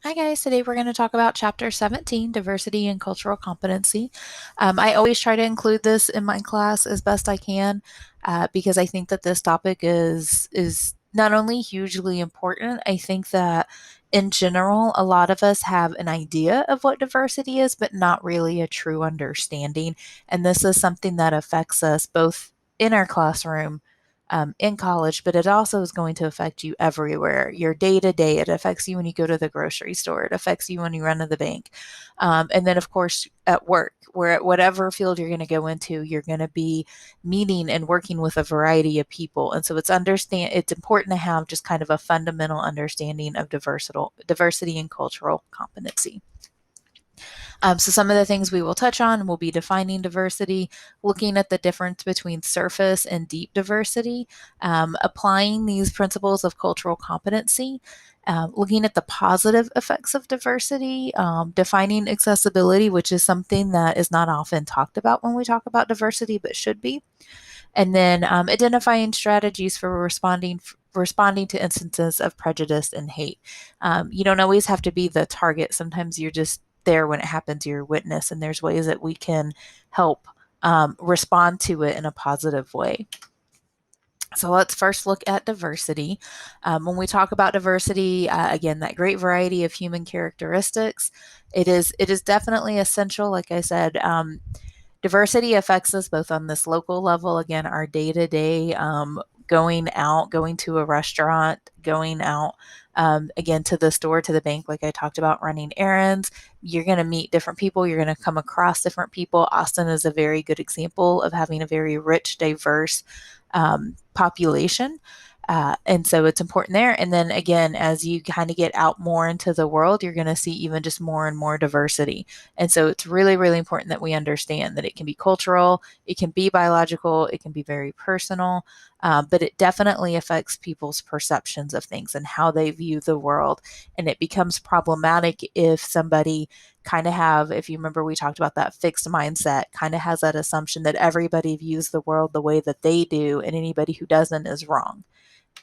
Hi guys, today we're going to talk about Chapter 17, Diversity and Cultural Competency. I always try to include this in my class as best I can because I think that this topic is not only hugely important, I think that in general, a lot of us have an idea of what diversity is, but not really a true understanding. And this is something that affects us both in our classroom in college, but it also is going to affect you everywhere. Your day to day, it affects you when you go to the grocery store, it affects you when you run to the bank. And then, of course, at work, where whatever field you're going to go into, you're going to be meeting and working with a variety of people. And so it's important to have just kind of a fundamental understanding of diversity and cultural competency. So some of the things we will touch on will be defining diversity, looking at the difference between surface and deep diversity, applying these principles of cultural competency, looking at the positive effects of diversity, defining accessibility, which is something that is not often talked about when we talk about diversity, but should be, and then identifying strategies for responding to instances of prejudice and hate. You don't always have to be the target. Sometimes you're just there when it happens, you're a witness, and there's ways that we can help respond to it in a positive way. So let's first look at diversity. When we talk about diversity, again, that great variety of human characteristics, it is definitely essential. Like I said, diversity affects us both on this local level, again, our day to day, going out, going to a restaurant, going out, again, to the store, to the bank, like I talked about, running errands. You're going to meet different people. You're going to come across different people. Austin is a very good example of having a very rich, diverse population. And so it's important there. And then again, as you kind of get out more into the world, you're going to see even just more and more diversity. And so it's really, really important that we understand that it can be cultural, it can be biological, it can be very personal, but it definitely affects people's perceptions of things and how they view the world. And it becomes problematic if somebody if you remember, we talked about that fixed mindset, kind of has that assumption that everybody views the world the way that they do, and anybody who doesn't is wrong.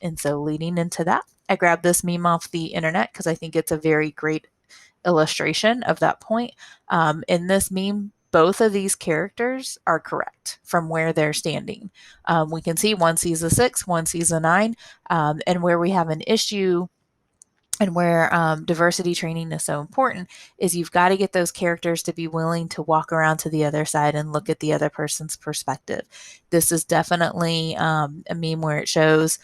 And so, leading into that, I grabbed this meme off the internet because I think it's a very great illustration of that point. In this meme, both of these characters are correct from where they're standing. We can see one sees a 6, one sees a 9, and where we have an issue and where diversity training is so important is you've got to get those characters to be willing to walk around to the other side and look at the other person's perspective. This is definitely a meme where it shows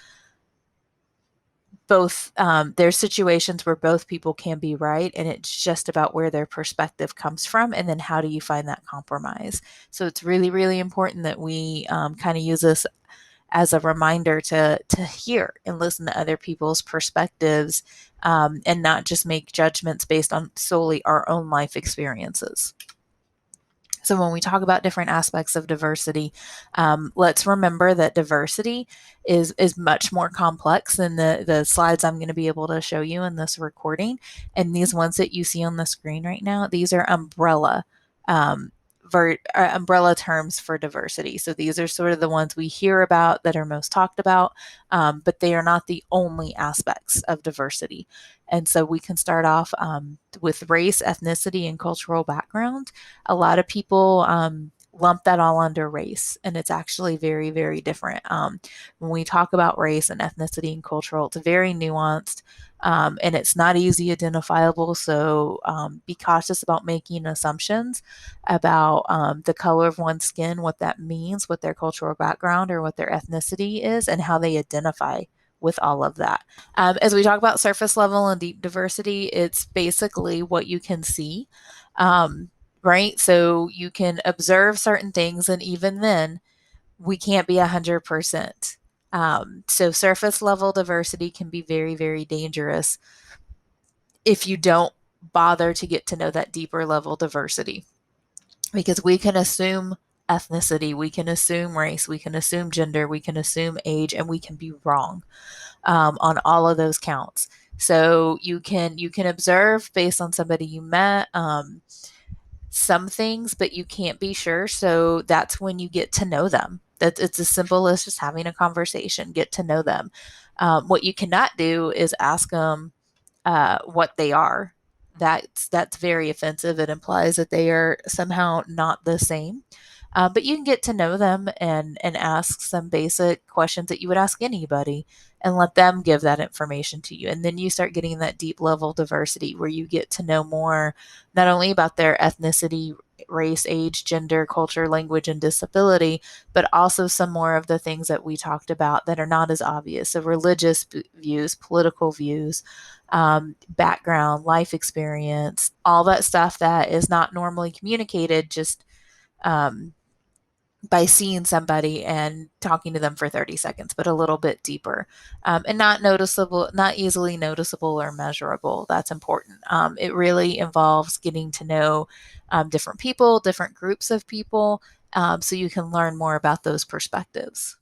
both there's situations where both people can be right, and it's just about where their perspective comes from, and then how do you find that compromise. So it's really, really important that we kind of use this as a reminder to hear and listen to other people's perspectives, and not just make judgments based on solely our own life experiences. So when we talk about different aspects of diversity, let's remember that diversity is much more complex than the slides I'm going to be able to show you in this recording. And these ones that you see on the screen right now, these are um, umbrella terms for diversity. So these are sort of the ones we hear about that are most talked about, but they are not the only aspects of diversity. And so we can start off with race, ethnicity, and cultural background. A lot of people lump that all under race, and it's actually very, very different. When we talk about race and ethnicity and cultural, it's very nuanced, and it's not easy identifiable. So be cautious about making assumptions about the color of one's skin, what that means, what their cultural background or what their ethnicity is, and how they identify with all of that. As we talk about surface level and deep diversity, it's basically what you can see, right? So you can observe certain things, and even then, we can't be 100%. So surface level diversity can be very, very dangerous if you don't bother to get to know that deeper level diversity, because we can assume ethnicity, we can assume race, we can assume gender, we can assume age, and we can be wrong on all of those counts. So you can observe based on somebody you met, some things, but you can't be sure. So that's when you get to know them. That it's as simple as just having a conversation, get to know them. What you cannot do is ask them what they are. that's very offensive. It implies that they are somehow not the same. But you can get to know them and ask some basic questions that you would ask anybody and let them give that information to you. And then you start getting that deep level diversity where you get to know more not only about their ethnicity, race, age, gender, culture, language, and disability, but also some more of the things that we talked about that are not as obvious. So, religious views, political views, background, life experience, all that stuff that is not normally communicated just um, by seeing somebody and talking to them for 30 seconds, but a little bit deeper, and not noticeable, not easily noticeable or measurable. That's important. It really involves getting to know different people, different groups of people, so you can learn more about those perspectives.